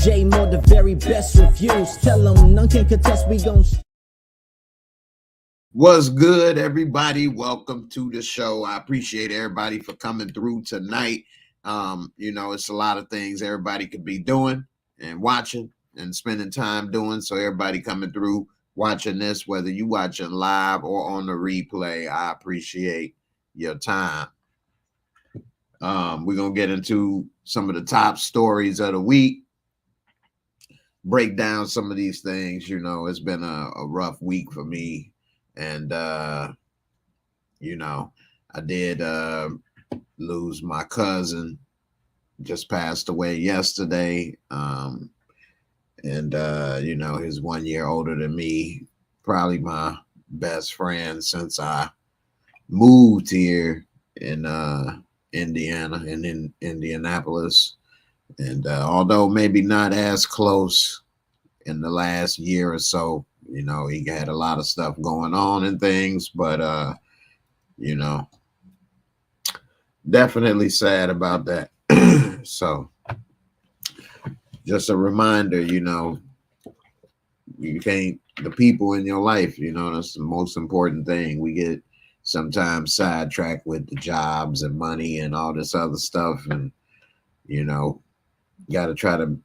J Moore, the very best reviews. Tell them none can contest, we gon' What's good, everybody? Welcome to the show. I appreciate everybody for coming through tonight. It's a lot of things everybody could be doing and watching and spending time doing. So everybody coming through watching this, whether you watching live or on the replay, I appreciate your time. We're going to get into some of the top stories of the week, break down some of these things. It's been a rough week for me. And, I did lose my cousin, just passed away yesterday. He's 1 year older than me, probably my best friend since I moved here in Indiana and in Indianapolis. And although maybe not as close in the last year or so, he had a lot of stuff going on and things, but, definitely sad about that. So just a reminder, the people in your life, that's the most important thing. We get sometimes sidetracked with the jobs and money and all this other stuff. And, got to try to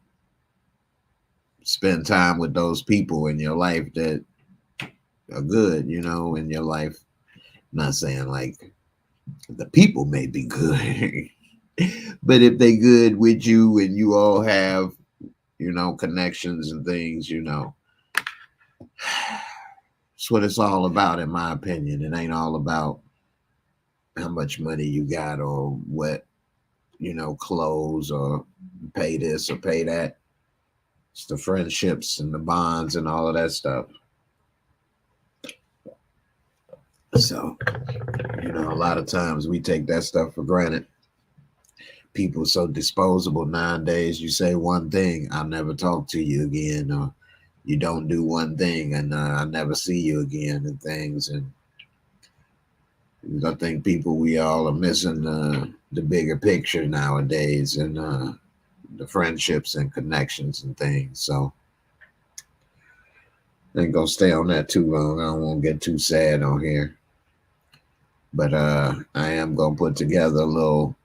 spend time with those people in your life that are good, in your life. I'm not saying like the people may be good, but if they good with you and you all have, connections and things, that's what it's all about, in my opinion. It ain't all about how much money you got or what, clothes or pay this or pay that. It's the friendships and the bonds and all of that stuff. So, a lot of times we take that stuff for granted. People are so disposable nowadays. You say one thing, I'll never talk to you again, or you don't do one thing and I'll never see you again and things. And I think we all are missing the bigger picture nowadays and the friendships and connections and things. So I ain't gonna stay on that too long. I don't want to get too sad on here. But I am gonna put together a little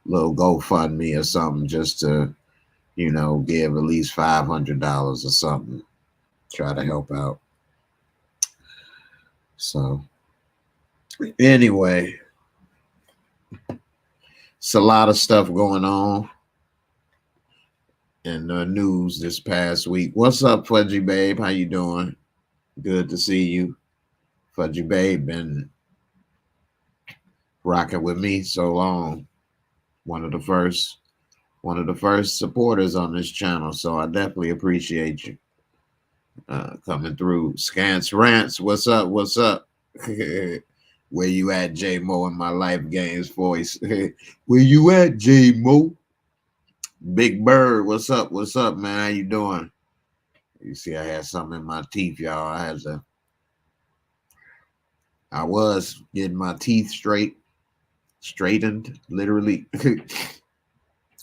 GoFundMe or something just to, give at least $500 or something. Try to help out. So anyway, it's a lot of stuff going on in the news this past week. What's up, Fudgy Babe? How you doing? Good to see you. Fudgy Babe been rocking with me so long. One of the first supporters on this channel. So I definitely appreciate you coming through. Scants Rants, what's up? What's up? Where you at, J Mo, in my life games voice? Where you at, J Mo? Big Bird, what's up? What's up, man? How you doing? You see, I had something in my teeth, y'all. I was getting my teeth straightened, literally.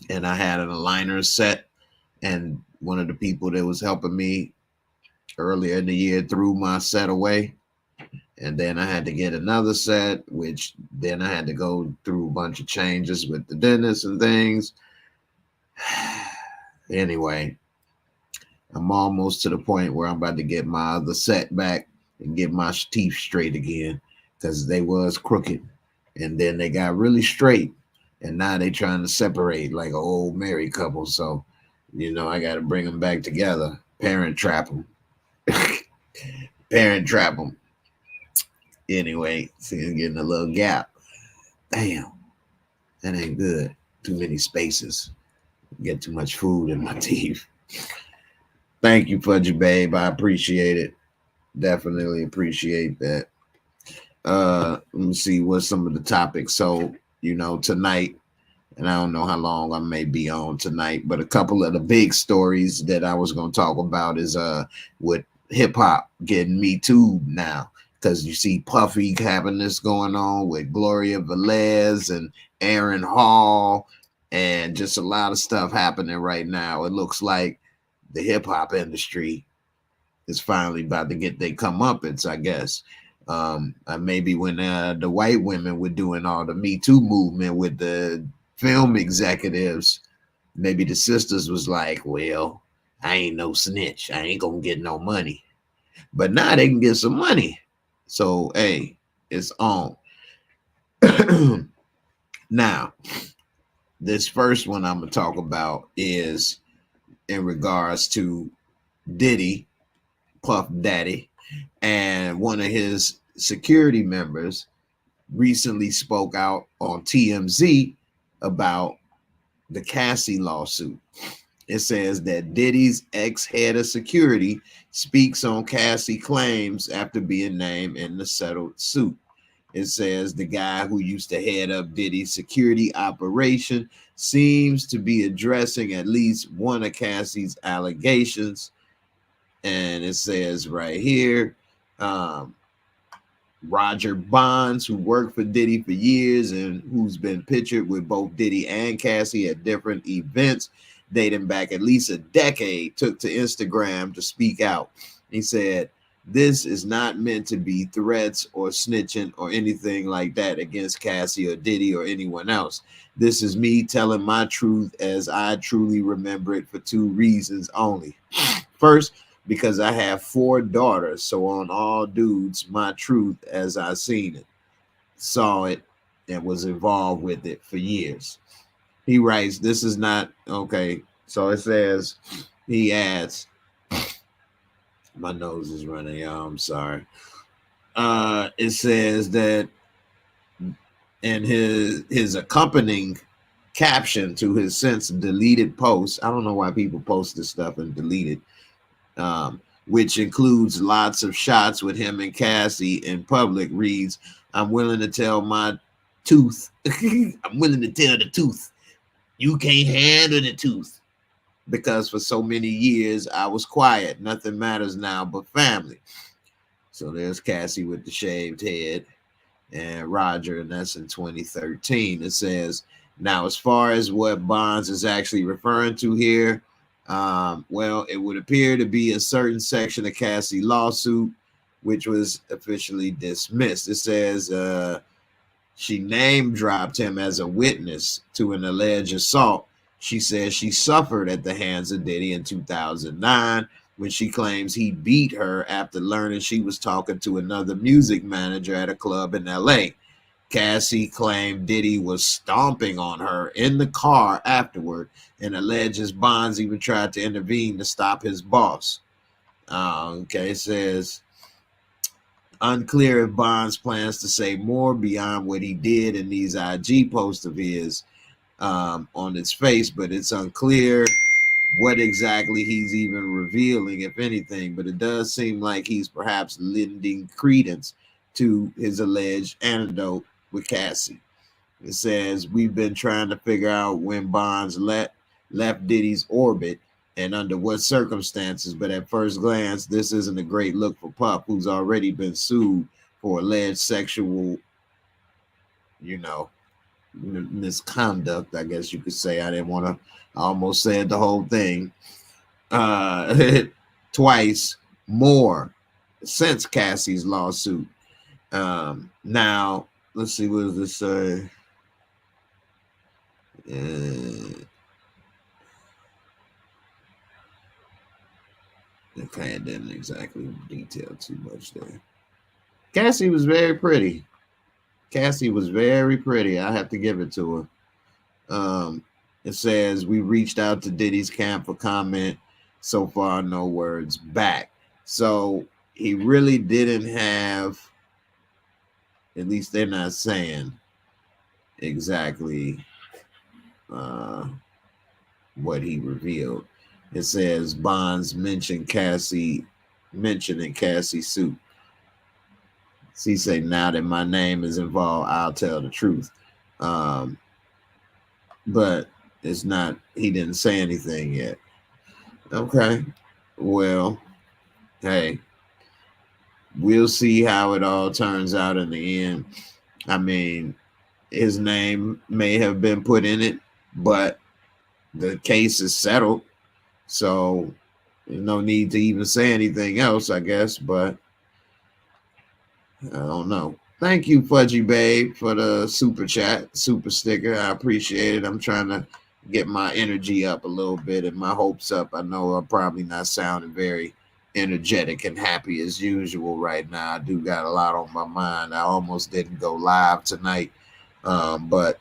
And I had an aligner set, and one of the people that was helping me earlier in the year threw my set away. And then I had to get another set, which then I had to go through a bunch of changes with the dentist and things. Anyway, I'm almost to the point where I'm about to get my other set back and get my teeth straight again, because they was crooked and then they got really straight, and now they trying to separate like an old married couple. So, I got to bring them back together, parent trap them. Parent trap them. Anyway, see, I'm getting a little gap. Damn, that ain't good. Too many spaces. Get too much food in my teeth. Thank you, Fudgy Babe. I appreciate it. Definitely appreciate that. Let me see what's some of the topics. So, tonight, and I don't know how long I may be on tonight, but a couple of the big stories that I was going to talk about is with hip hop getting Me Too now. Because you see Puffy having this going on with Gloria Velez and Aaron Hall and just a lot of stuff happening right now. It looks like the hip hop industry is finally about to get their comeuppance, I guess. Maybe when the white women were doing all the Me Too movement with the film executives, maybe the sisters was like, well, I ain't no snitch. I ain't gonna get no money. But now they can get some money. So, hey, it's on. Now, this first one I'm going to talk about is in regards to Diddy, Puff Daddy, and one of his security members recently spoke out on TMZ about the Cassie lawsuit. It says that Diddy's ex-head of security speaks on Cassie claims after being named in the settled suit. It says the guy who used to head up Diddy's security operation seems to be addressing at least one of Cassie's allegations. And it says right here, Roger Bonds, who worked for Diddy for years and who's been pictured with both Diddy and Cassie at different events dating back at least a decade, took to Instagram to speak out. He said, this is not meant to be threats or snitching or anything like that against Cassie or Diddy or anyone else. This is me telling my truth as I truly remember it for two reasons only. First, because I have 4 daughters, so on all dudes, my truth as I seen it, saw it, and was involved with it for years. He writes, this is not, okay, so it says, he adds, my nose is running, y'all, I'm sorry. It says that in his accompanying caption to his since deleted post, I don't know why people post this stuff and delete it, which includes lots of shots with him and Cassie in public, reads, I'm willing to tell my tooth. I'm willing to tell the tooth. You can't handle the truth. Because for so many years, I was quiet. Nothing matters now but family. So there's Cassie with the shaved head and Roger, and that's in 2013. It says, now, as far as what Bonds is actually referring to here, well, it would appear to be a certain section of Cassie lawsuit, which was officially dismissed. It says she name dropped him as a witness to an alleged assault. She says she suffered at the hands of Diddy in 2009 when she claims he beat her after learning she was talking to another music manager at a club in LA. Cassie claimed Diddy was stomping on her in the car afterward and alleges Bonds even tried to intervene to stop his boss. Okay, it says, unclear if Bonds plans to say more beyond what he did in these IG posts of his on his face, but it's unclear what exactly he's even revealing, if anything. But it does seem like he's perhaps lending credence to his alleged anecdote with Cassie. It says, we've been trying to figure out when Bonds left Diddy's orbit and under what circumstances, but at first glance, this isn't a great look for Puff, who's already been sued for alleged sexual, misconduct, I guess you could say. I didn't want to, I almost said the whole thing. Twice more since Cassie's lawsuit. Now, let's see, what does this say? Okay, it didn't exactly detail too much there. Cassie was very pretty. Cassie was very pretty. I have to give it to her. It says, we reached out to Diddy's camp for comment. So far, no words back. So he really didn't have, at least they're not saying exactly what he revealed. It says Bonds mentioning Cassie's suit. He said, now that my name is involved, I'll tell the truth. But it's not, he didn't say anything yet. Okay. Well, hey, we'll see how it all turns out in the end. I mean, his name may have been put in it, but the case is settled, so there's no need to even say anything else, I guess. But I don't know. Thank you, Fudgy Babe, for the super chat, super sticker. I appreciate it. I'm trying to get my energy up a little bit and my hopes up. I know I'm probably not sounding very energetic and happy as usual right now. I do got a lot on my mind. I almost didn't go live tonight, but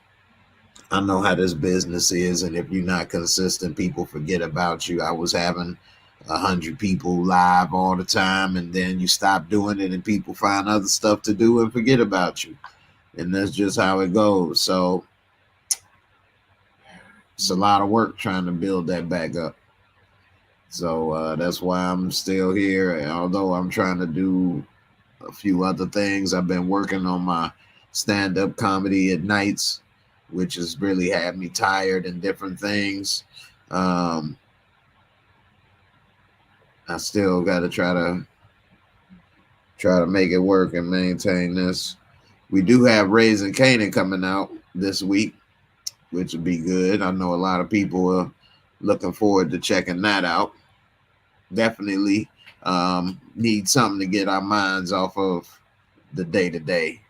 I know how this business is, and if you're not consistent, people forget about you. I was having 100 people live all the time, and then you stop doing it, and people find other stuff to do and forget about you, and that's just how it goes. So it's a lot of work trying to build that back up. So that's why I'm still here, and although I'm trying to do a few other things. I've been working on my stand-up comedy at nights, which has really had me tired and different things. I still got to try to make it work and maintain this. We do have Raising Canaan coming out this week, which would be good. I know a lot of people are looking forward to checking that out. Definitely need something to get our minds off of the day-to-day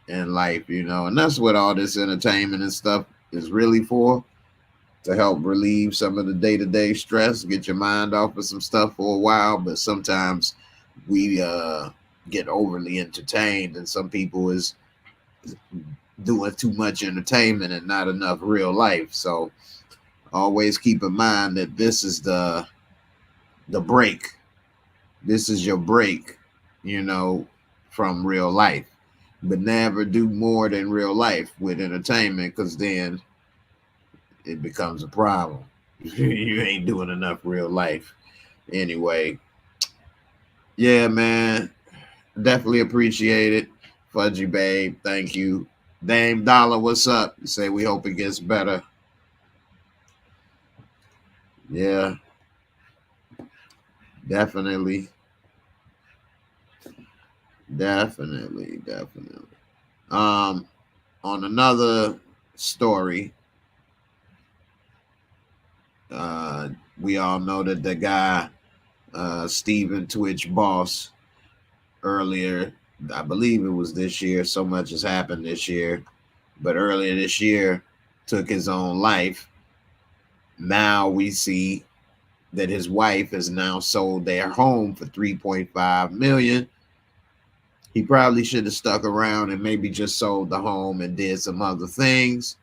in life, you know, and that's what all this entertainment and stuff is really for, to help relieve some of the day-to-day stress, get your mind off of some stuff for a while. But sometimes we get overly entertained, and some people is doing too much entertainment and not enough real life. So always keep in mind that this is the break. This is your break, you know, from real life. But never do more than real life with entertainment, because then it becomes a problem. You ain't doing enough real life. Anyway, yeah, man, definitely appreciate it. Fudgy Babe, thank you. Dame Dollar, what's up? You say we hope it gets better. Yeah, definitely. On another story, we all know that the guy, Stephen Twitch Boss, earlier, I believe it was this year, so much has happened this year, but earlier this year took his own life. Now we see that his wife has now sold their home for $3.5 million. He probably should have stuck around and maybe just sold the home and did some other things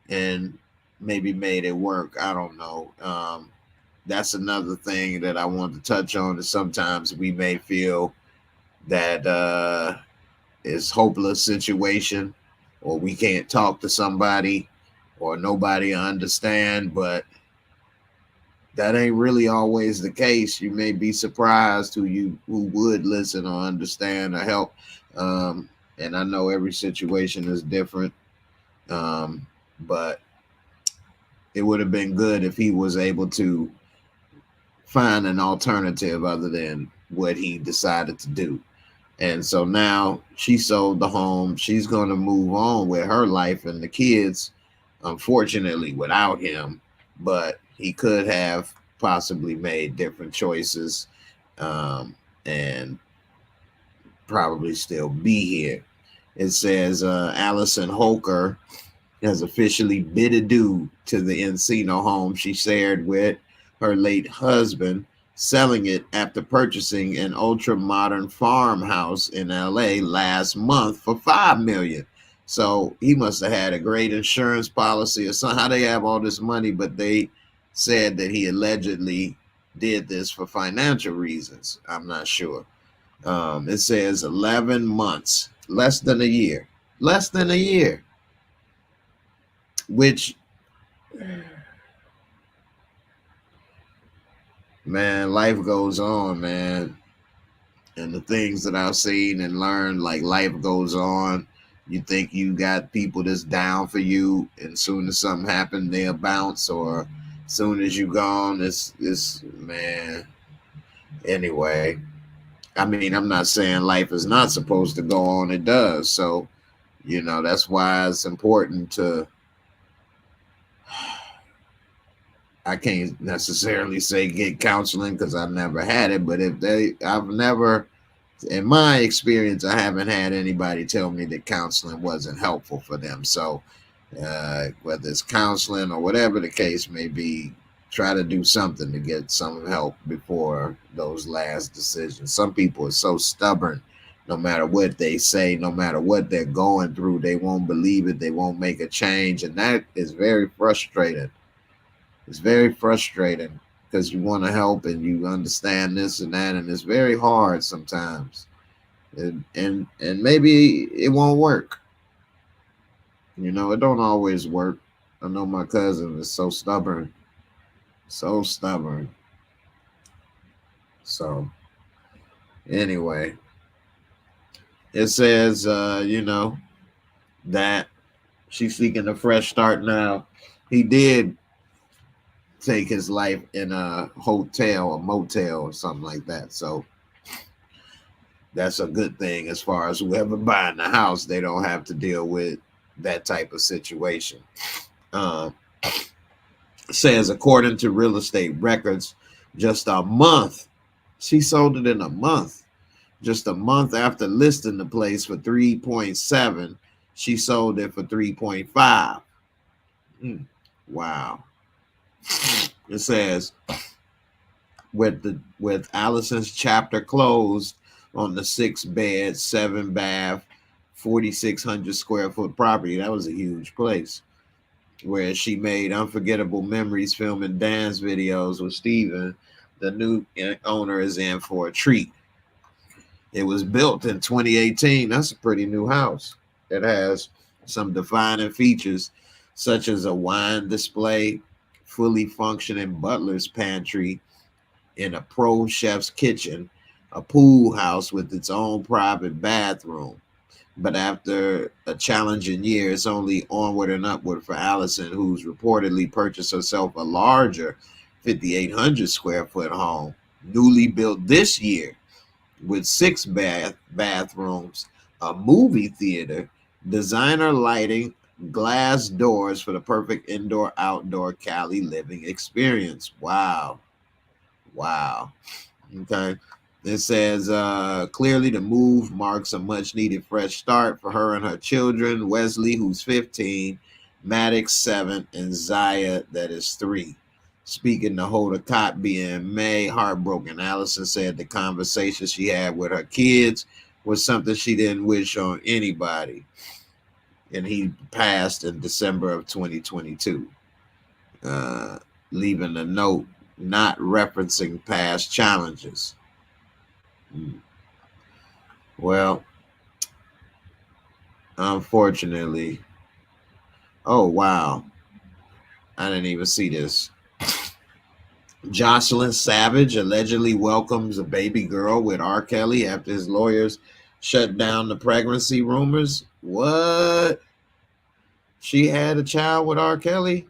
and maybe made it work. I don't know. That's another thing that I want to touch on, is sometimes we may feel that it's hopeless situation, or we can't talk to somebody, or nobody understand, but that ain't really always the case. You may be surprised who would listen or understand or help. And I know every situation is different, but it would have been good if he was able to find an alternative other than what he decided to do. And so now she sold the home. She's going to move on with her life and the kids, unfortunately, without him. But he could have possibly made different choices and probably still be here. It says Allison Holker has officially bid adieu to the Encino home she shared with her late husband, selling it after purchasing an ultra-modern farmhouse in LA last month for $5 million. So he must have had a great insurance policy or something. How they have all this money, but they said that he allegedly did this for financial reasons. I'm not sure. It says 11 months, less than a year, which, man, life goes on, man. And the things that I've seen and learned, like, life goes on. You think you got people that's down for you, and soon as something happens, they'll bounce, or soon as you gone, it's man. Anyway, I mean, I'm not saying life is not supposed to go on. It does. So, you know, that's why it's important to I can't necessarily say get counseling because I've never had it, but I've never, in my experience, I haven't had anybody tell me that counseling wasn't helpful for them. So whether it's counseling or whatever the case may be, try to do something to get some help before those last decisions. Some people are so stubborn, no matter what they say, no matter what they're going through, they won't believe it, they won't make a change, and that is very frustrating. It's very frustrating because you want to help and you understand this and that, and it's very hard sometimes. And maybe it won't work. You know, it don't always work. I know my cousin is so stubborn, so stubborn. So anyway, it says, that she's seeking a fresh start now. He did take his life in a hotel, a motel, or something like that. So that's a good thing as far as whoever buying the house, they don't have to deal with that type of situation. Says according to real estate records, just a month, she sold it in a month. Just a month after listing the place for 3.7, she sold it for 3.5. Wow. It says with Allison's chapter closed on the 6-bed, 7-bath, 4,600 square foot property. That was a huge place where she made unforgettable memories filming dance videos with Steven. The new owner is in for a treat. It was built in 2018. That's a pretty new house. It has some defining features such as a wine display, fully functioning butler's pantry in a pro chef's kitchen, a pool house with its own private bathroom. But after a challenging year, it's only onward and upward for Allison, who's reportedly purchased herself a larger 5,800 square foot home, newly built this year, with 6 bathrooms, a movie theater, designer lighting, glass doors for the perfect indoor-outdoor Cali living experience. Wow. Wow. Okay. It says, clearly the move marks a much-needed fresh start for her and her children, Wesley, who's 15, Maddox, 7, and Zaya, that is 3. Speaking to Hoda Kotb in May, heartbroken, Allison said the conversation she had with her kids was something she didn't wish on anybody. And he passed in December of 2022, leaving a note not referencing past challenges. Well, unfortunately, oh, wow. I didn't even see this. Jocelyn Savage allegedly welcomes a baby girl with R. Kelly after his lawyers shut down the pregnancy rumors. What? She had a child with R. Kelly?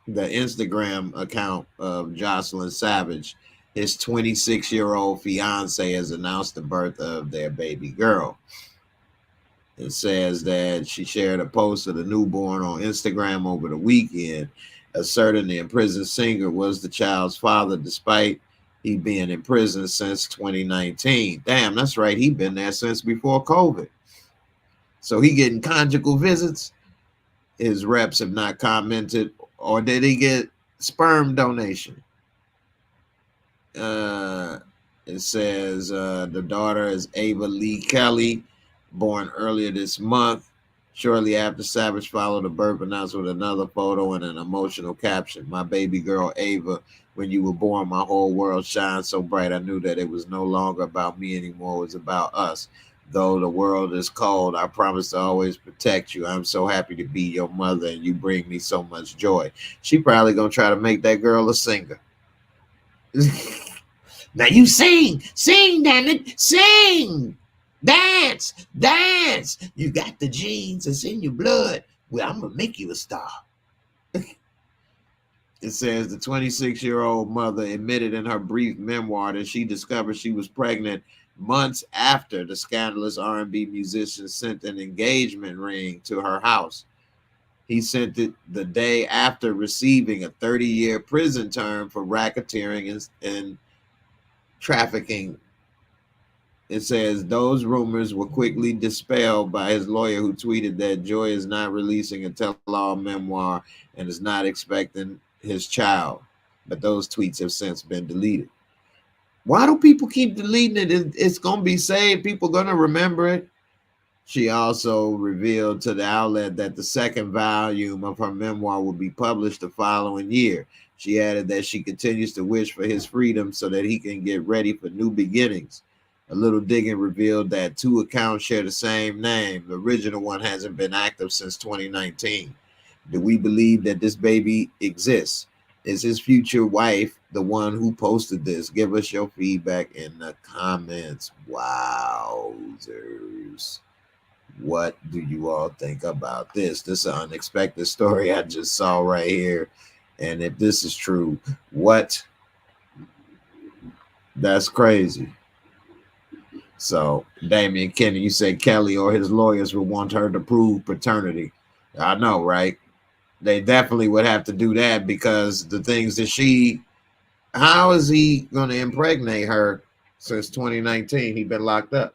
The Instagram account of Jocelyn Savage, his 26-year-old fiance, has announced the birth of their baby girl. It says that she shared a post of the newborn on Instagram over the weekend, asserting the imprisoned singer was the child's father, despite he being in prison since 2019. Damn, that's right. He been there since before COVID. So he getting conjugal visits. His reps have not commented, or did he get sperm donation? It says the daughter is Ava Lee Kelly, born earlier this month. Shortly after, Savage followed the birth announcement with another photo and an emotional caption. My baby girl, Ava, when you were born, my whole world shined so bright. I knew that it was no longer about me anymore. It was about us. Though the world is cold, I promise to always protect you. I'm so happy to be your mother, and you bring me so much joy. She probably going to try to make that girl a singer. Now you sing, damn it, sing. Dance, dance. You got the genes, it's in your blood. Well, I'm going to make you a star. It says the 26-year-old mother admitted in her brief memoir that she discovered she was pregnant months after the scandalous R&B musician sent an engagement ring to her house. He sent it the day after receiving a 30-year prison term for racketeering and trafficking. It says those rumors were quickly dispelled by his lawyer, who tweeted that Joy is not releasing a tell-all memoir and is not expecting his child. But those tweets have since been deleted. Why do people keep deleting it? It's going to be saved. People are going to remember it. She also revealed to the outlet that the second volume of her memoir will be published the following year. She added that she continues to wish for his freedom so that he can get ready for new beginnings. A little digging revealed that 2 accounts share the same name. The original one hasn't been active since 2019. Do we believe that this baby exists? Is his future wife the one who posted this? Give us your feedback in the comments. Wowzers. What do you all think about this? This is an unexpected story I just saw right here. And if this is true, what? That's crazy. So, Damian Kenny, you say Kelly or his lawyers would want her to prove paternity. I know, right? They definitely would have to do that, because the things that how is he going to impregnate her since 2019? He's been locked up.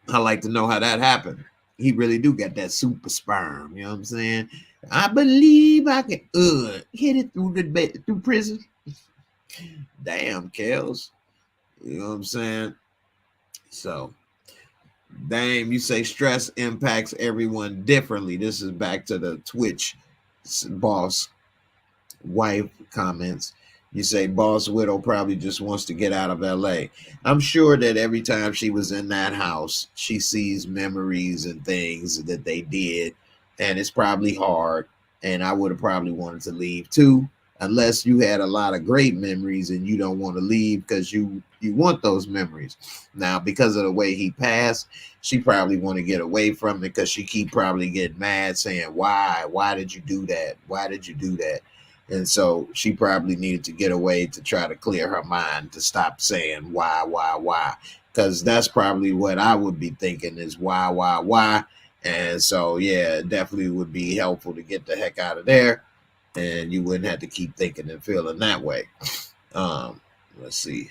I like to know how that happened. He really do get that super sperm. You know what I'm saying? I believe I can hit it through prison. Damn, Kels. You know what I'm saying? So, Dame, you say stress impacts everyone differently. This is back to the Twitch boss wife comments. You say boss widow probably just wants to get out of LA. I'm sure that every time she was in that house, she sees memories and things that they did, and it's probably hard. And I would have probably wanted to leave too, unless you had a lot of great memories and you don't want to leave because you want those memories. Now, because of the way he passed, she probably want to get away from it, because she keep probably getting mad saying, why did you do that? Why did you do that? And so she probably needed to get away to try to clear her mind, to stop saying why, because that's probably what I would be thinking is why. And so, yeah, it definitely would be helpful to get the heck out of there, and you wouldn't have to keep thinking and feeling that way. Let's see.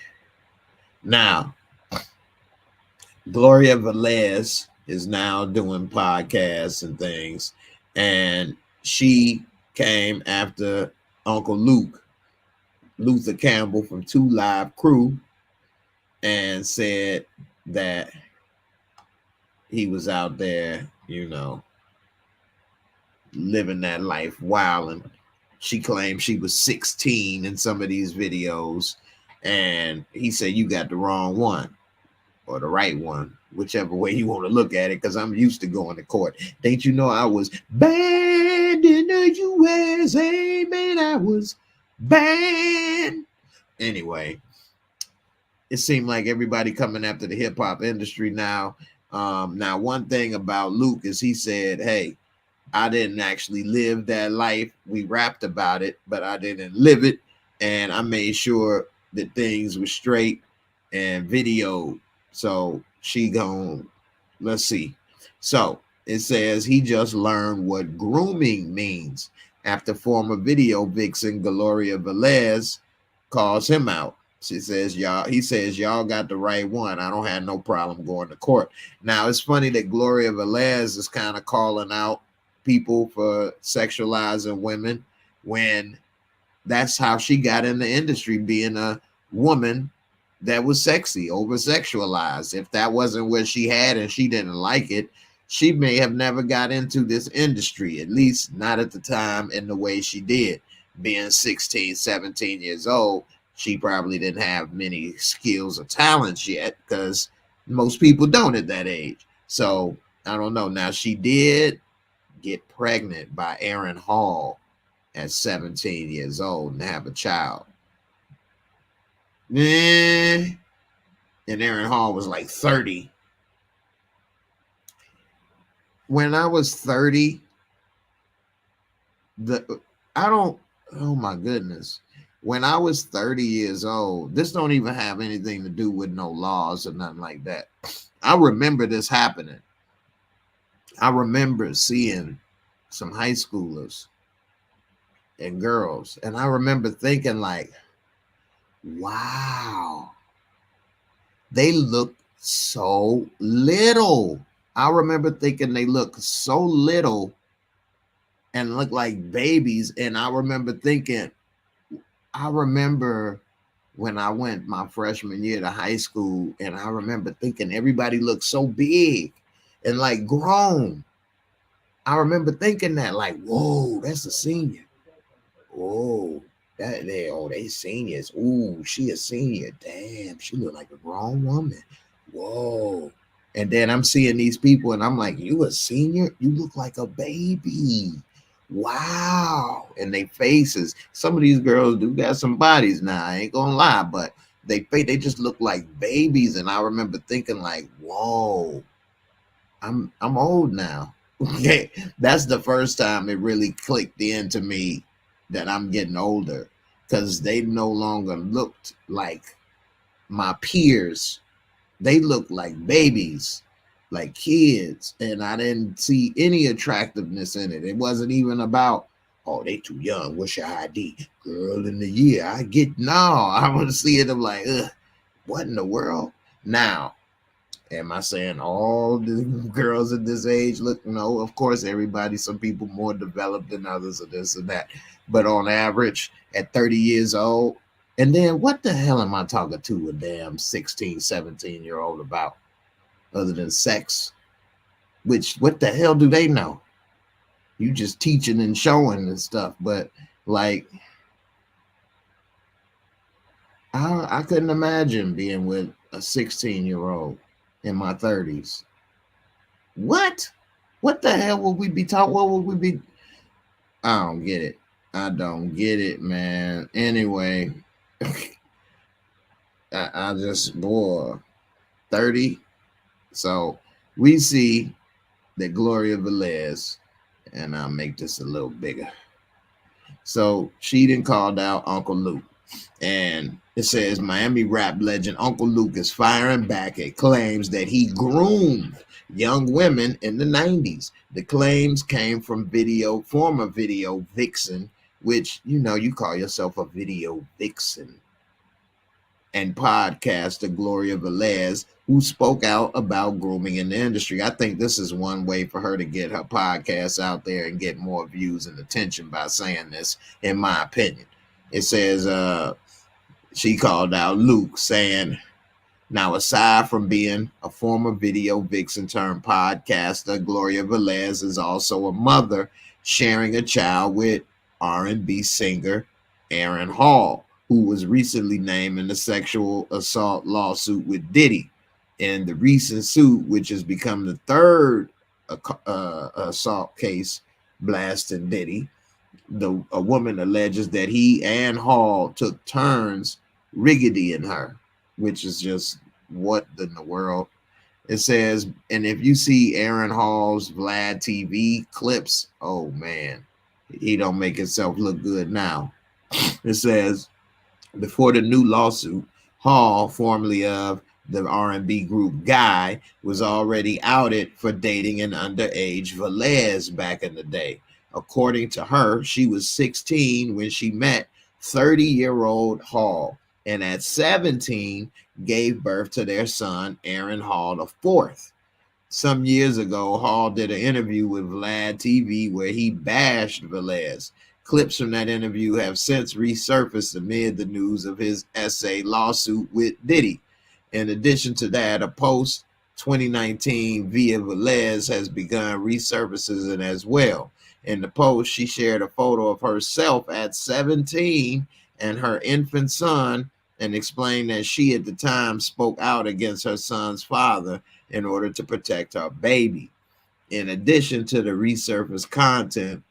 Now, Gloria Velez is now doing podcasts and things, and she came after Uncle Luther Campbell from 2 Live Crew, and said that he was out there, living that life wilding. She claimed she was 16 in some of these videos, and he said, you got the wrong one, or the right one, whichever way you want to look at it, because I'm used to going to court. Don't you know I was banned in the USA, man? I was banned. Anyway, it seemed like everybody coming after the hip-hop industry now. Now, one thing about Luke is he said, hey, I didn't actually live that life. We rapped about it, but I didn't live it. And I made sure that things were straight and videoed. So let's see. So it says he just learned what grooming means after former video vixen Gloria Velez calls him out. He says y'all got the right one. I don't have no problem going to court. Now, it's funny that Gloria Velez is kind of calling out people for sexualizing women, when that's how she got in the industry, being a woman that was sexy, over sexualized. If that wasn't what she had and she didn't like it, she may have never got into this industry, at least not at the time in the way she did. Being 16, 17 years old, she probably didn't have many skills or talents yet, because most people don't at that age. So I don't know. Now, she did get pregnant by Aaron Hall at 17 years old and have a child. And Aaron Hall was like 30. When I was 30, oh my goodness. When I was 30 years old, this don't even have anything to do with no laws or nothing like that. I remember this happening. I remember seeing some high schoolers and girls, and I remember thinking like, wow, they look so little. I remember thinking they look so little and look like babies. And I remember thinking, I remember when I went my freshman year to high school, and I remember thinking everybody looked so big and like grown. I remember thinking that, like, whoa, that's a senior. Whoa, they seniors. Ooh, she a senior. Damn, she look like a grown woman. Whoa. And then I'm seeing these people and I'm like, you a senior? You look like a baby. Wow. And they faces. Some of these girls do got some bodies now. I ain't gonna lie, but they just look like babies. And I remember thinking like, whoa, I'm old now. Okay. That's the first time it really clicked into me that I'm getting older, because they no longer looked like my peers. They looked like babies, like kids, and I didn't see any attractiveness in it. It wasn't even about, oh, they too young. What's your ID? Girl in the year. I get, no, I want to see it. I'm like, ugh, what in the world? Now, am I saying all the girls at this age look? No, of course, everybody, some people more developed than others, or this and that. But on average, at 30 years old, and then what the hell am I talking to a damn 16, 17-year-old about other than sex? Which, what the hell do they know? You just teaching and showing and stuff. But like, I couldn't imagine being with a 16-year-old in my 30s. What? What the hell would we be talking? What would we be? I don't get it. I don't get it, man. Anyway, I just, boy, 30. So we see that Gloria Velez, and I'll make this a little bigger. So she done called out Uncle Luke. And it says Miami rap legend Uncle Luke is firing back at claims that he groomed young women in the 90s. The claims came from former video vixen, which, you know, you call yourself a video vixen, and podcaster Gloria Velez, who spoke out about grooming in the industry. I think this is one way for her to get her podcast out there and get more views and attention by saying this, in my opinion. It says she called out Luke, saying, now, aside from being a former video vixen turned podcaster, Gloria Velez is also a mother, sharing a child with R&B singer Aaron Hall, who was recently named in the sexual assault lawsuit with Diddy. In the recent suit, which has become the third assault case blasting Diddy, a woman alleges that he and Hall took turns riggidying her, which is just, what in the world? It says, and if you see Aaron Hall's Vlad TV clips, oh man, he don't make himself look good now. It says, before the new lawsuit, Hall, formerly of the R&B group Guy, was already outed for dating an underage Velez back in the day. According to her, she was 16 when she met 30-year-old Hall, and at 17 gave birth to their son, Aaron Hall IV. Some years ago, Hall did an interview with Vlad TV where he bashed Velez. Clips from that interview have since resurfaced amid the news of his essay lawsuit with Diddy. In addition to that, a post 2019 via Velez has begun resurfacing as well. In the post, she shared a photo of herself at 17 and her infant son, and explained that she at the time spoke out against her son's father in order to protect her baby. In addition to the resurfaced content,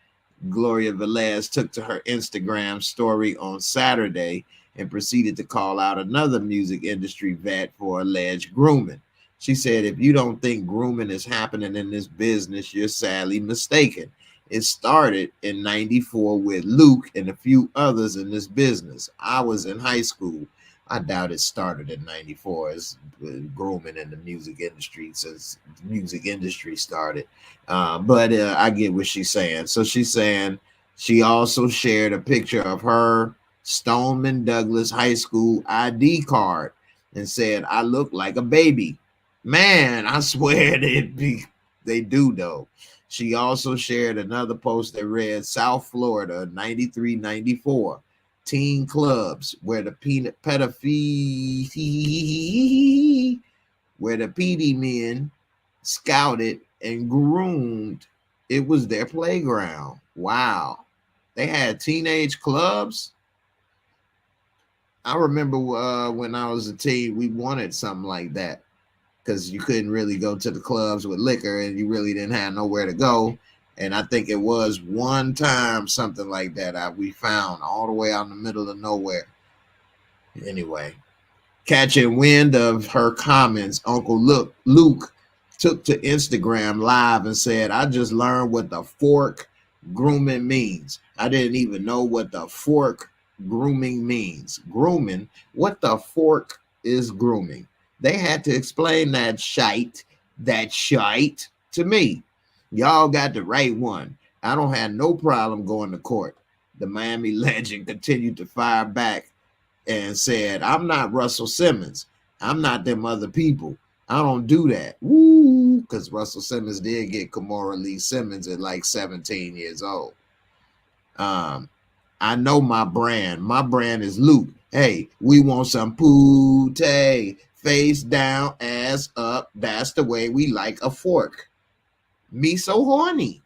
Gloria Velez took to her Instagram story on Saturday and proceeded to call out another music industry vet for alleged grooming. She said, if you don't think grooming is happening in this business, you're sadly mistaken. It started in '94 with Luke and a few others in this business. I was in high school. I doubt it started in 94. It's been grooming in the music industry since the music industry started. But I get what she's saying. So she's saying she also shared a picture of her Stoneman Douglas High School ID card and said, I look like a baby. Man, I swear they do though. She also shared another post that read South Florida 93, 94 teen clubs where the PD men scouted and groomed. It was their playground. Wow. They had teenage clubs. I remember when I was a teen, we wanted something like that because you couldn't really go to the clubs with liquor and you really didn't have nowhere to go. And I think it was one time something like that we found all the way out in the middle of nowhere. Anyway, catching wind of her comments, Uncle Luke took to Instagram Live and said, I just learned what the fork grooming means. I didn't even know what the fork grooming means. Grooming? What the fork is grooming? They had to explain that shite to me. Y'all got the right one. I don't have no problem going to court. The Miami legend continued to fire back and said, I'm not Russell Simmons. I'm not them other people. I don't do that. Woo! Because Russell Simmons did get Kimora Lee Simmons at like 17 years old. I know my brand. My brand is Luke. Hey, we want some pootie. Face down, ass up. That's the way we like a fork. Me so horny.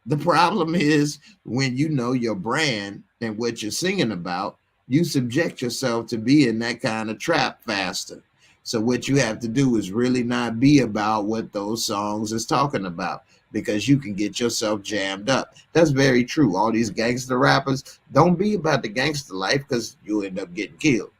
The problem is when you know your brand and what you're singing about, you subject yourself to be in that kind of trap faster. So what you have to do is really not be about what those songs is talking about, because you can get yourself jammed up. That's very true. All these gangster rappers, don't be about the gangster life because you'll end up getting killed,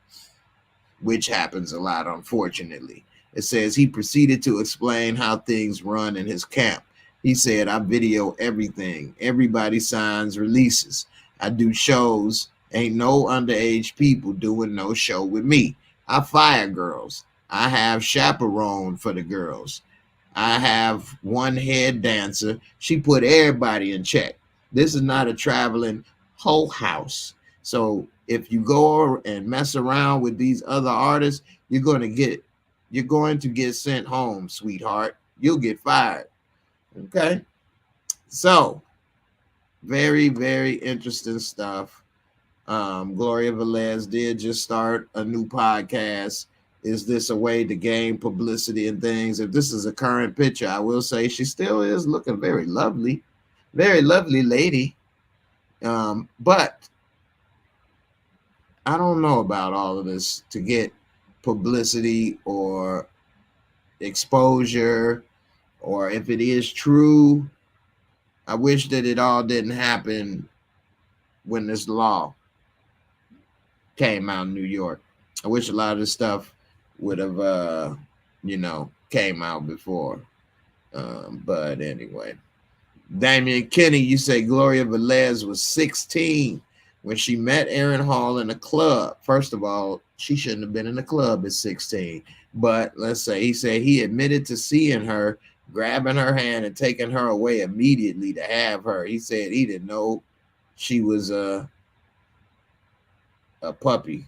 which happens a lot, unfortunately. It says he proceeded to explain how things run in his camp. He said, I video everything. Everybody signs releases. I do shows. Ain't no underage people doing no show with me. I fire girls. I have chaperone for the girls. I have one head dancer. She put everybody in check. This is not a traveling whole house. So if you go and mess around with these other artists, you're going to get sent home, sweetheart. You'll get fired. Okay. So very, very interesting stuff. Gloria Velez did just start a new podcast. Is this a way to gain publicity and things? If this is a current picture, I will say she still is looking very lovely lady. But I don't know about all of this to get publicity or exposure, or if it is true. I wish that it all didn't happen when this law came out in New York. I wish a lot of this stuff would have, came out before. But anyway, Damian Kenny, you say Gloria Velez was 16 when she met Aaron Hall in a club. First of all, she shouldn't have been in a club at 16. But let's say he said he admitted to seeing her, grabbing her hand and taking her away immediately to have her. He said he didn't know she was a puppy.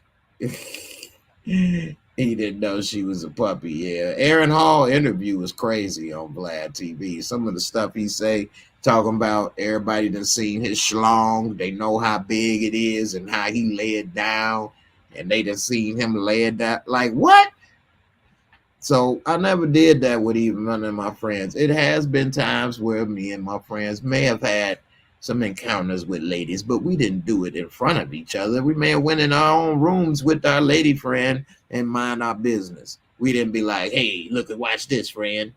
He didn't know she was a puppy. Yeah, Aaron Hall interview was crazy on Vlad TV. Some of the stuff he say, talking about everybody done seen his schlong. They know how big it is and how he lay it down, and they done seen him lay it down. Like, what? So I never did that with even one of my friends. It has been times where me and my friends may have had some encounters with ladies, but we didn't do it in front of each other. We may have went in our own rooms with our lady friend and mind our business. We didn't be like, hey, look, watch this, friend.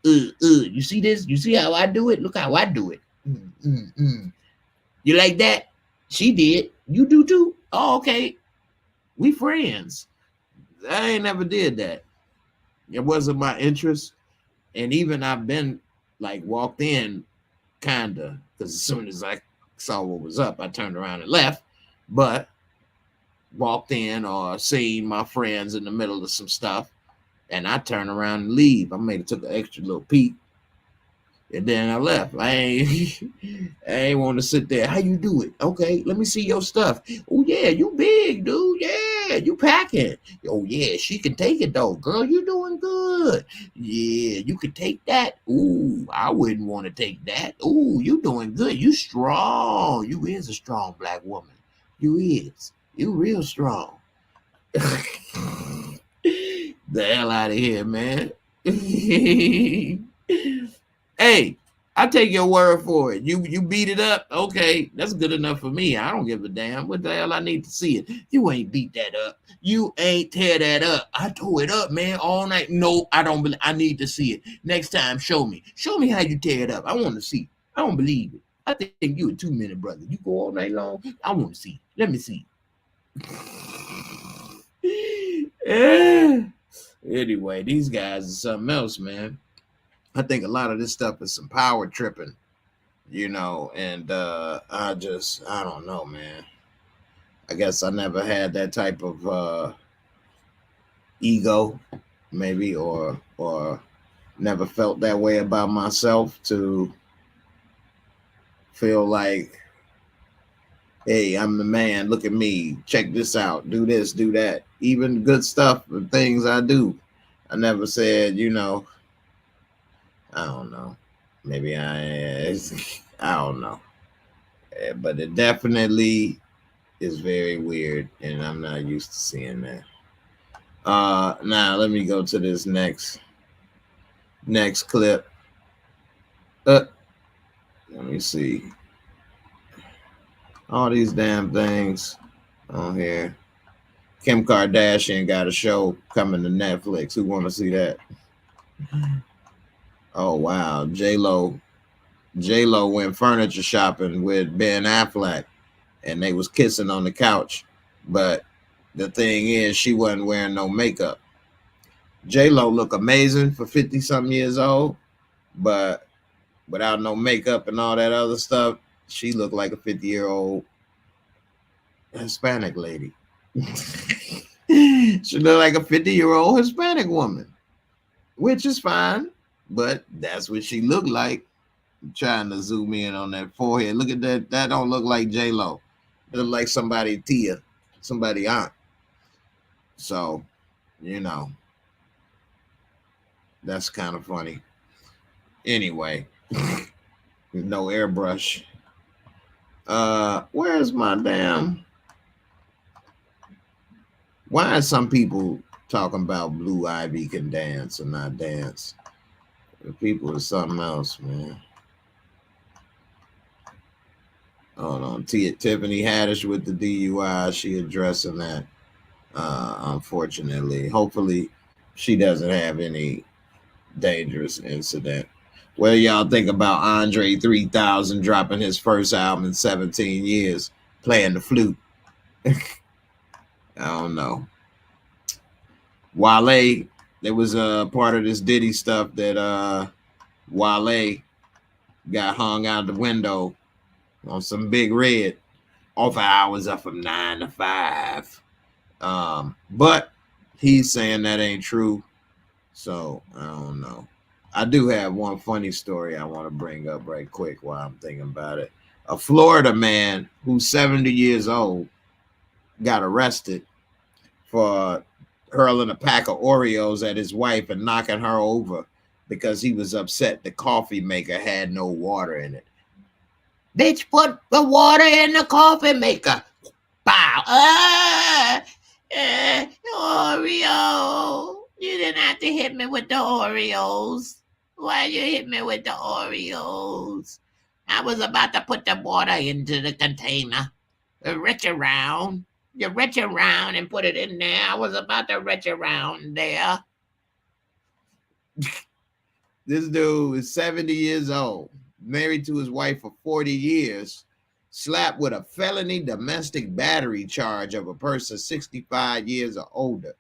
You see this? You see how I do it? Look how I do it. You like that? She did. You do too? Oh, okay. We friends. I ain't never did that. It wasn't my interest. And even I've been like walked in kinda, because as soon as I saw what was up, I turned around and left. But walked in or seen my friends in the middle of some stuff, and I turn around and leave. I may have took an extra little peek, and then I left. I ain't want to sit there. How you do it? Okay, let me see your stuff. Oh yeah, you big, dude. Yeah, you packing. Oh yeah, she can take it though. Girl, you doing good. Yeah, you can take that. Ooh, I wouldn't want to take that. Ooh, you doing good. You strong. You is a strong black woman. You is. You real strong. The hell out of here, man. Hey, I take your word for it. You beat it up. Okay, that's good enough for me. I don't give a damn. What the hell I need to see it? You ain't beat that up. You ain't tear that up. I tore it up, man, all night. No, I don't believe. I need to see it. Next time, show me. Show me how you tear it up. I want to see. I don't believe it. I think you a 2-minute brother. You go all night long. I want to see. Let me see. Anyway, these guys are something else, man. I think a lot of this stuff is some power tripping, you know, and I don't know, man. I guess I never had that type of ego, maybe, or never felt that way about myself to feel like, hey, I'm the man, look at me, check this out, do this, do that. Even good stuff and things I do. I never said, you know, I don't know. Maybe I don't know. But it definitely is very weird, and I'm not used to seeing that. Now let me go to this next clip. Let me see. All these damn things on here. Kim Kardashian got a show coming to Netflix. Who want to see that? Oh wow, J-Lo went furniture shopping with Ben Affleck, and they was kissing on the couch. But the thing is, she wasn't wearing no makeup. J-Lo look amazing for 50-something years old, but without no makeup and all that other stuff, she looked like a 50-year-old Hispanic lady. She looked like a 50-year-old Hispanic woman, which is fine, but that's what she looked like. I'm trying to zoom in on that forehead. Look at that. That don't look like J-Lo. It look like somebody Tia, somebody aunt. So, you know, that's kind of funny. Anyway, no airbrush. Where's my damn? Why are some people talking about Blue Ivy can dance or not dance? The people is something else, man. Hold on. Tiffany Haddish with the DUI. She addressing that. Unfortunately, hopefully she doesn't have any dangerous incident. What do y'all think about Andre 3000 dropping his first album in 17 years, playing the flute? I don't know. Wale, there was a part of this Diddy stuff that Wale got hung out the window on some big red. Offer hours up from 9 to 5. But he's saying that ain't true. So I don't know. I do have one funny story I want to bring up right quick while I'm thinking about it. A Florida man who's 70 years old got arrested for hurling a pack of Oreos at his wife and knocking her over because he was upset the coffee maker had no water in it. Bitch, put the water in the coffee maker. Bow. Oreo. You didn't have to hit me with the Oreos. Why you hit me with the Oreos? I was about to put the water into the container. Reach around. You reach around and put it in there. I was about to reach around there. This dude is 70 years old, married to his wife for 40 years, slapped with a felony domestic battery charge of a person 65 years or older.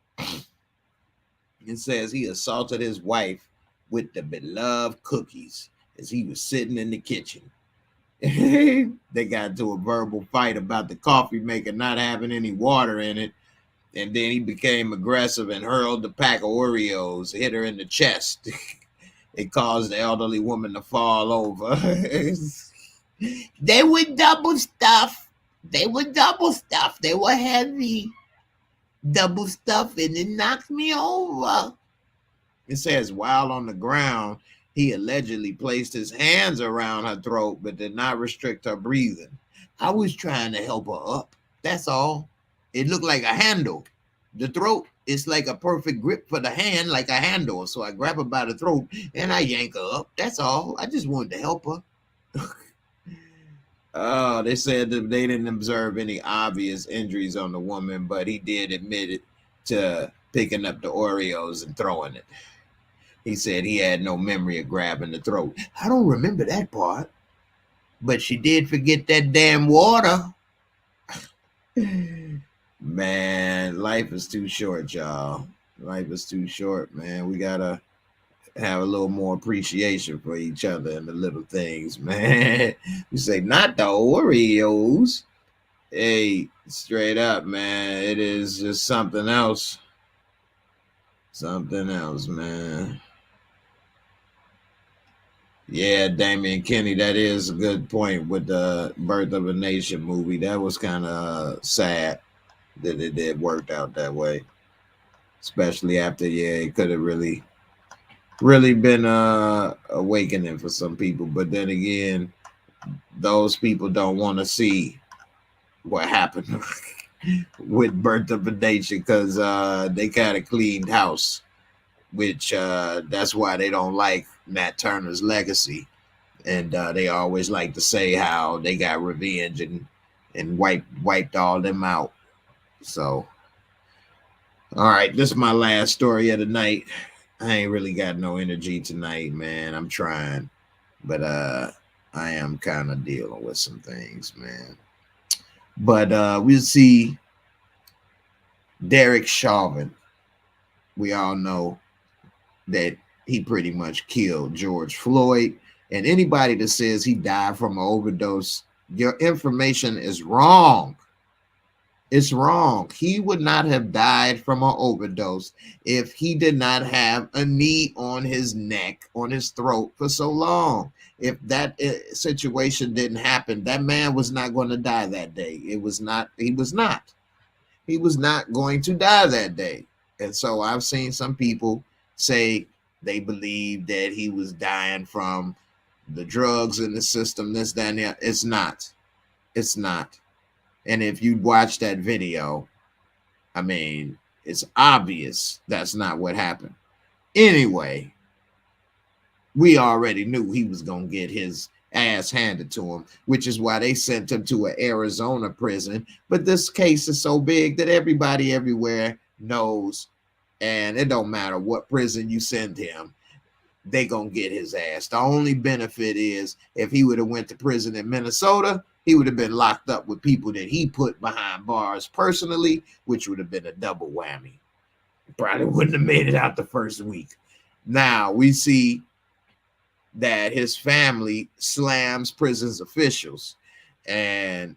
It says he assaulted his wife with the beloved cookies as he was sitting in the kitchen. They got into a verbal fight about the coffee maker not having any water in it. And then he became aggressive and hurled the pack of Oreos, hit her in the chest. It caused the elderly woman to fall over. They were double stuffed. They were double stuffed. They were heavy. Double stuffed, and it knocked me over. It says while on the ground, he allegedly placed his hands around her throat but did not restrict her breathing. I was trying to help her up. That's all. It looked like a handle. The throat is like a perfect grip for the hand, like a handle. So I grab her by the throat and I yank her up. That's all. I just wanted to help her. Oh, they said that they didn't observe any obvious injuries on the woman, but he did admit it to picking up the Oreos and throwing it. He said he had no memory of grabbing the throat. I don't remember that part, but she did forget that damn water. Man, life is too short, y'all. Life is too short, man. We gotta have a little more appreciation for each other and the little things, man. You say, not the Oreos. Hey, straight up, man. It is just something else. Something else, man. Yeah, Damian Kenny, that is a good point with the Birth of a Nation movie. That was kind of sad that it worked out that way. Especially after, it could have really been awakening for some people. But then again, those people don't want to see what happened with Birth of a Nation because they kind of cleaned house, which that's why they don't like Nat Turner's legacy. And they always like to say how they got revenge and wiped all them out. So, all right, this is my last story of the night. I ain't really got no energy tonight, man. I'm trying, but I am kind of dealing with some things, man. But we'll see Derek Chauvin. We all know that he pretty much killed George Floyd. And anybody that says he died from an overdose, your information is wrong. It's wrong. He would not have died from an overdose if he did not have a knee on his neck, on his throat for so long. If that situation didn't happen, that man was not going to die that day. He was not going to die that day. And so I've seen some people say they believe that he was dying from the drugs in the system, this, that, and that. It's not. It's not. And if you watch that video, I mean, it's obvious that's not what happened. Anyway, we already knew he was going to get his ass handed to him, which is why they sent him to an Arizona prison. But this case is so big that everybody everywhere knows, and it don't matter what prison you send him, they going to get his ass. The only benefit is if he would have went to prison in Minnesota, he would have been locked up with people that he put behind bars personally, which would have been a double whammy. Probably wouldn't have made it out the first week. Now we see that his family slams prison's officials, and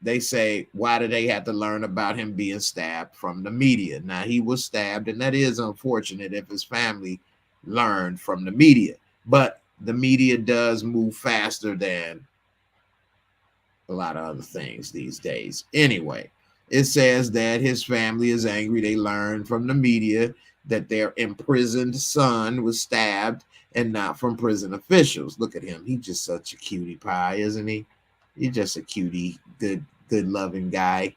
they say, why do they have to learn about him being stabbed from the media? Now, he was stabbed, and that is unfortunate if his family learned from the media. But the media does move faster than a lot of other things these days. Anyway, it says that his family is angry. They learned from the media that their imprisoned son was stabbed and not from prison officials. Look at him. He's just such a cutie pie, isn't he? He's just a cutie, good loving guy.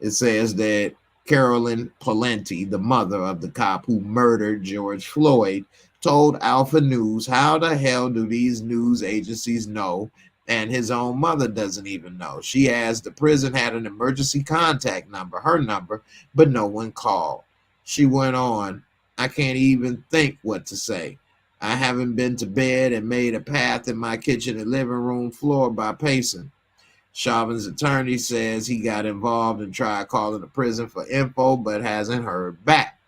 It says that Carolyn Palenti, the mother of the cop who murdered George Floyd, told Alpha News, how the hell do these news agencies know? And his own mother doesn't even know. She asked the prison had an emergency contact number, her number, but no one called. She went on, I can't even think what to say. I haven't been to bed and made a path in my kitchen and living room floor by pacing. Chauvin's attorney says he got involved and tried calling the prison for info, but hasn't heard back.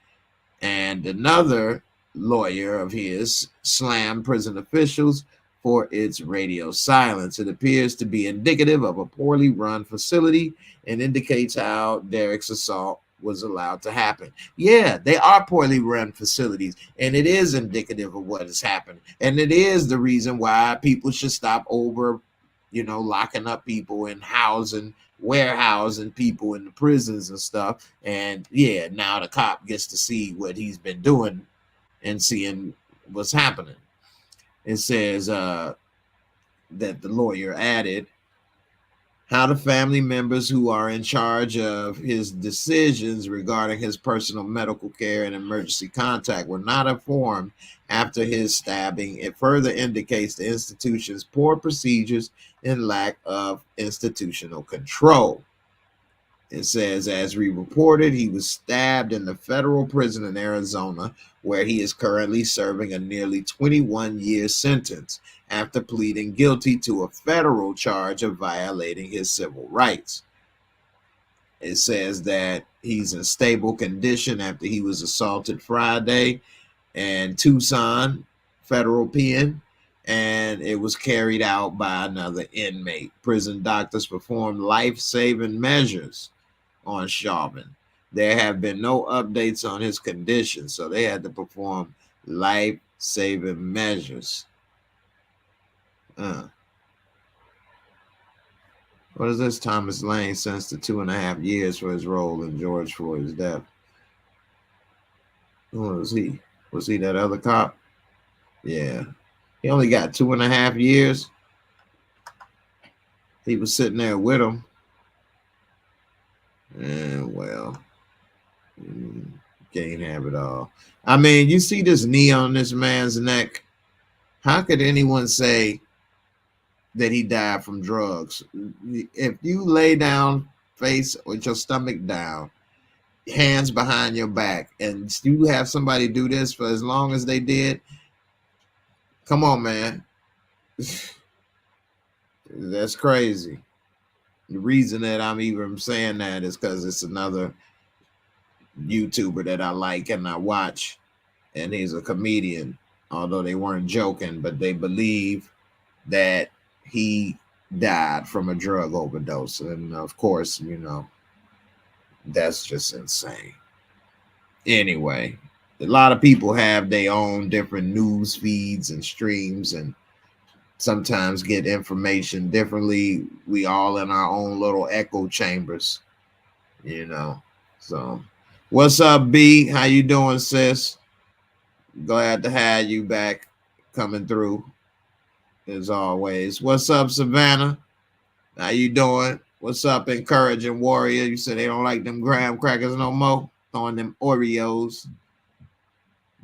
And another lawyer of his slammed prison officials for its radio silence. It appears to be indicative of a poorly run facility and indicates how Derek's assault was allowed to happen. Yeah, they are poorly run facilities, and it is indicative of what has happened. And it is the reason why people should stop over, locking up people and warehousing people in the prisons and stuff. And yeah, now the cop gets to see what he's been doing and seeing what's happening. It says that the lawyer added, how the family members who are in charge of his decisions regarding his personal medical care and emergency contact were not informed after his stabbing. It further indicates the institution's poor procedures and lack of institutional control. It says, as we reported, he was stabbed in the federal prison in Arizona, where he is currently serving a nearly 21-year sentence after pleading guilty to a federal charge of violating his civil rights. It says that he's in stable condition after he was assaulted Friday in Tucson federal pen, and it was carried out by another inmate. Prison doctors performed life-saving measures on Chauvin. There have been no updates on his condition, so they had to perform life-saving measures. What is this? Thomas Lane sentenced to 2.5 years for his role in George Floyd's death. Who was he? Was he that other cop? Yeah. He only got 2.5 years. He was sitting there with him. And well, can't have it all. I mean, you see this knee on this man's neck. How could anyone say that he died from drugs? If you lay down, face with your stomach down, hands behind your back, and you have somebody do this for as long as they did, come on, man. That's crazy. The reason that I'm even saying that is because it's another YouTuber that I like and I watch, and he's a comedian, although they weren't joking, but they believe that he died from a drug overdose. And of course, that's just insane. Anyway, a lot of people have their own different news feeds and streams, and sometimes get information differently. We all in our own little echo chambers, So what's up, B? How you doing, sis? Glad to have you back coming through as always. What's up, Savannah? How you doing? What's up, Encouraging Warrior? You said they don't like them graham crackers no more, throwing them Oreos.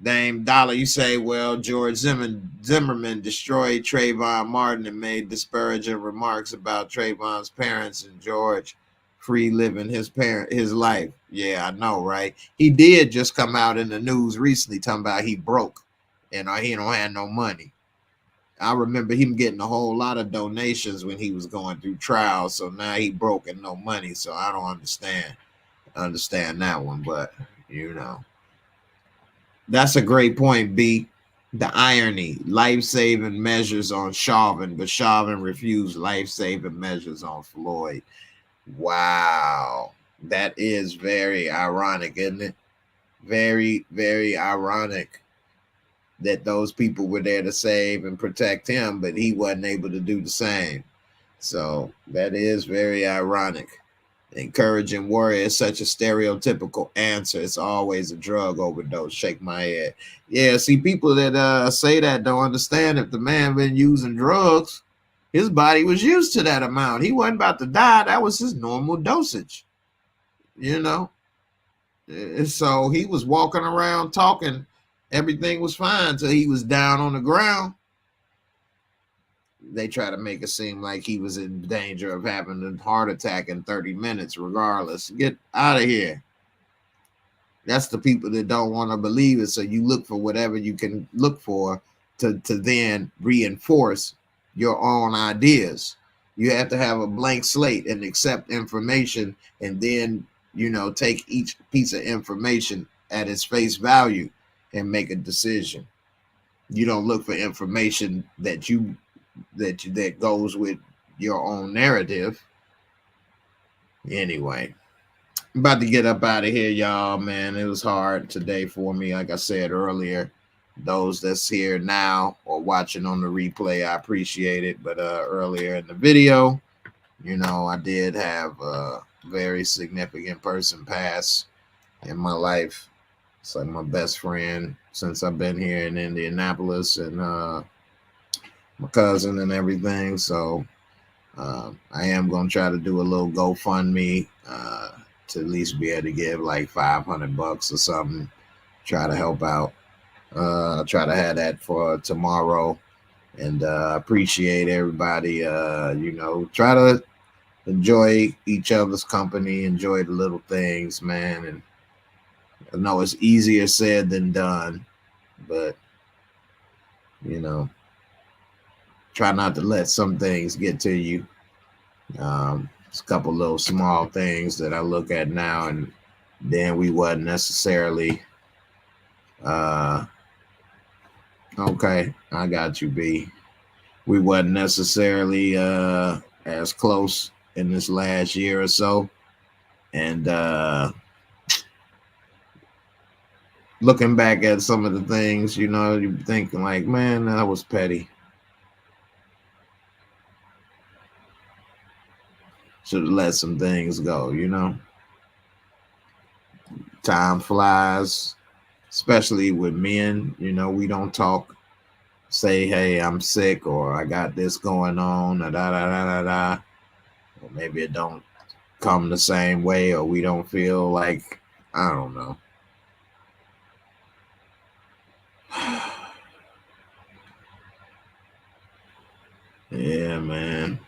Dame Dollar, you say, well, George Zimmerman destroyed Trayvon Martin and made disparaging remarks about Trayvon's parents and George free living his life. Yeah, I know, right? He did just come out in the news recently talking about he broke and he don't have no money. I remember him getting a whole lot of donations when he was going through trials, so now he broke and no money. So I don't understand that one, but that's a great point, B. The irony, life-saving measures on Chauvin, but Chauvin refused life-saving measures on Floyd. Wow. That is very ironic, isn't it? Very, very ironic that those people were there to save and protect him, but he wasn't able to do the same. So that is very ironic. Encouraging Warrior is such a stereotypical answer. It's always a drug overdose. Shake my head. Yeah, see, people that say that don't understand. If the man been using drugs, his body was used to that amount. He wasn't about to die. That was his normal dosage. So he was walking around talking. Everything was fine until he was down on the ground. They try to make it seem like he was in danger of having a heart attack in 30 minutes regardless. Get out of here. That's the people that don't want to believe it. So you look for whatever you can look for to then reinforce your own ideas. You have to have a blank slate and accept information, and then, take each piece of information at its face value and make a decision. You don't look for information that you that goes with your own narrative. Anyway, I'm about to get up out of here, y'all, man. It was hard today for me. Like I said earlier, those that's here now or watching on the replay, I appreciate it. But earlier in the video, you know, I did have a very significant person pass in my life. It's like my best friend since I've been here in Indianapolis, and my cousin and everything. So I am going to try to do a little GoFundMe to at least be able to give like $500 or something. Try to help out. I'll try to have that for tomorrow. And appreciate everybody. You know, try to enjoy each other's company, enjoy the little things, man. And I know it's easier said than done, but, you know, try not to let some things get to you. It's a couple little small things that I look at now, and then we wasn't necessarily, okay, I got you, B. We wasn't necessarily as close in this last year or so. And looking back at some of the things, you know, you're thinking like, man, that was petty. Should have let some things go, you know. Time flies, especially with men. You know, we don't talk, say, hey, I'm sick, or I got this going on, da da da da da. Or maybe it don't come the same way, or we don't feel like, I don't know. Yeah, man.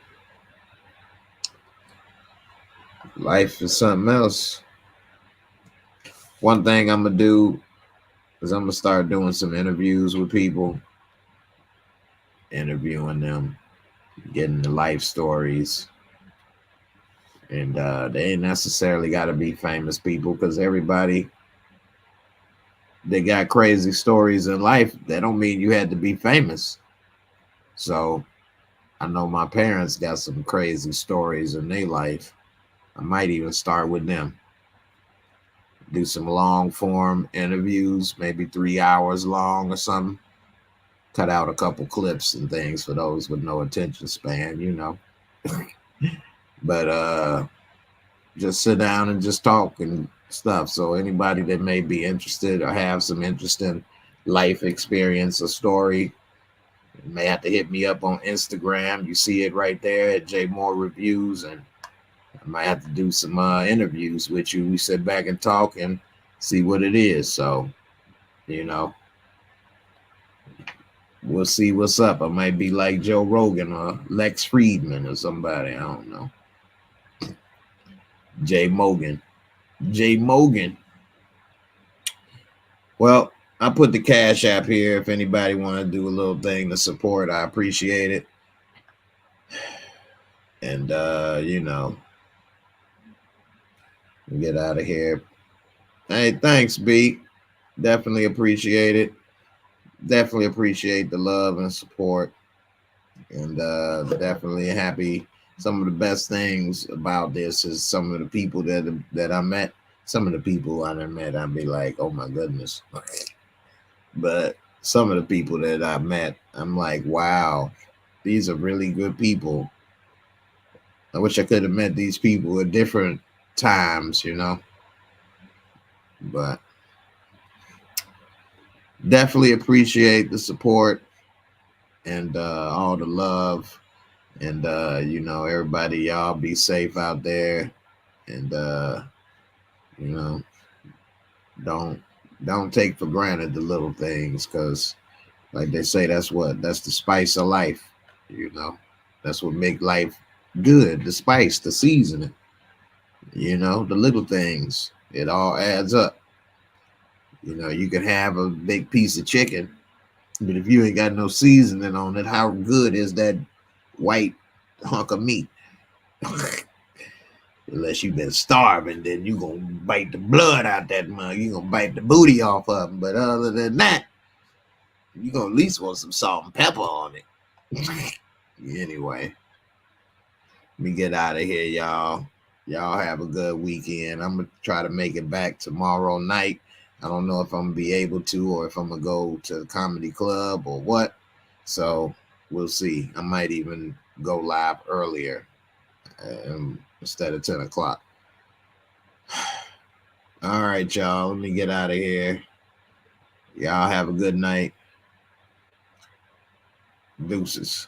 Life is something else. One thing I'm gonna do is I'm gonna start doing some interviews with people, interviewing them, getting the life stories. And they ain't necessarily got to be famous people, because everybody, they got crazy stories in life. That don't mean you had to be famous. So I know my parents got some crazy stories in their life. I might even start with them. Do some long form interviews, maybe 3 hours long or something. Cut out a couple clips and things for those with no attention span, you know. But just sit down and just talk and stuff. So anybody that may be interested or have some interesting life experience or story, you may have to hit me up on Instagram. You see it right there at JAYMOOREREVIEWS, and I might have to do some interviews with you. We sit back and talk and see what it is. So, you know, we'll see what's up. I might be like Joe Rogan or Lex Friedman or somebody. I don't know. Jay Mogan. Well, I put the Cash App here. If anybody want to do a little thing to support, I appreciate it. And, you know, get out of here. Hey, thanks, B. Definitely appreciate it. Definitely appreciate the love and support. And definitely happy. Some of the best things about this is some of the people that I met. Some of the people I done met, I'd be like, oh my goodness. But some of the people that I met, I'm like, wow, these are really good people. I wish I could have met these people at different times, you know. But definitely appreciate the support and all the love. And you know, everybody, y'all be safe out there. And you know, don't take for granted the little things, because like they say, that's the spice of life. You know, that's what make life good, the spice, the seasoning. You know, the little things, it all adds up. You know, you can have a big piece of chicken, but if you ain't got no seasoning on it, how good is that white hunk of meat? Unless you've been starving, then you gonna bite the blood out that mug. You gonna bite the booty off of them. But other than that, you gonna at least want some salt and pepper on it. Anyway, let me get out of here, y'all. Y'all have a good weekend. I'm gonna try to make it back tomorrow night. I don't know if I'm gonna be able to, or if I'm gonna go to the comedy club or what. So we'll see. I might even go live earlier instead of 10 o'clock. All right, y'all. Let me get out of here. Y'all have a good night. Deuces.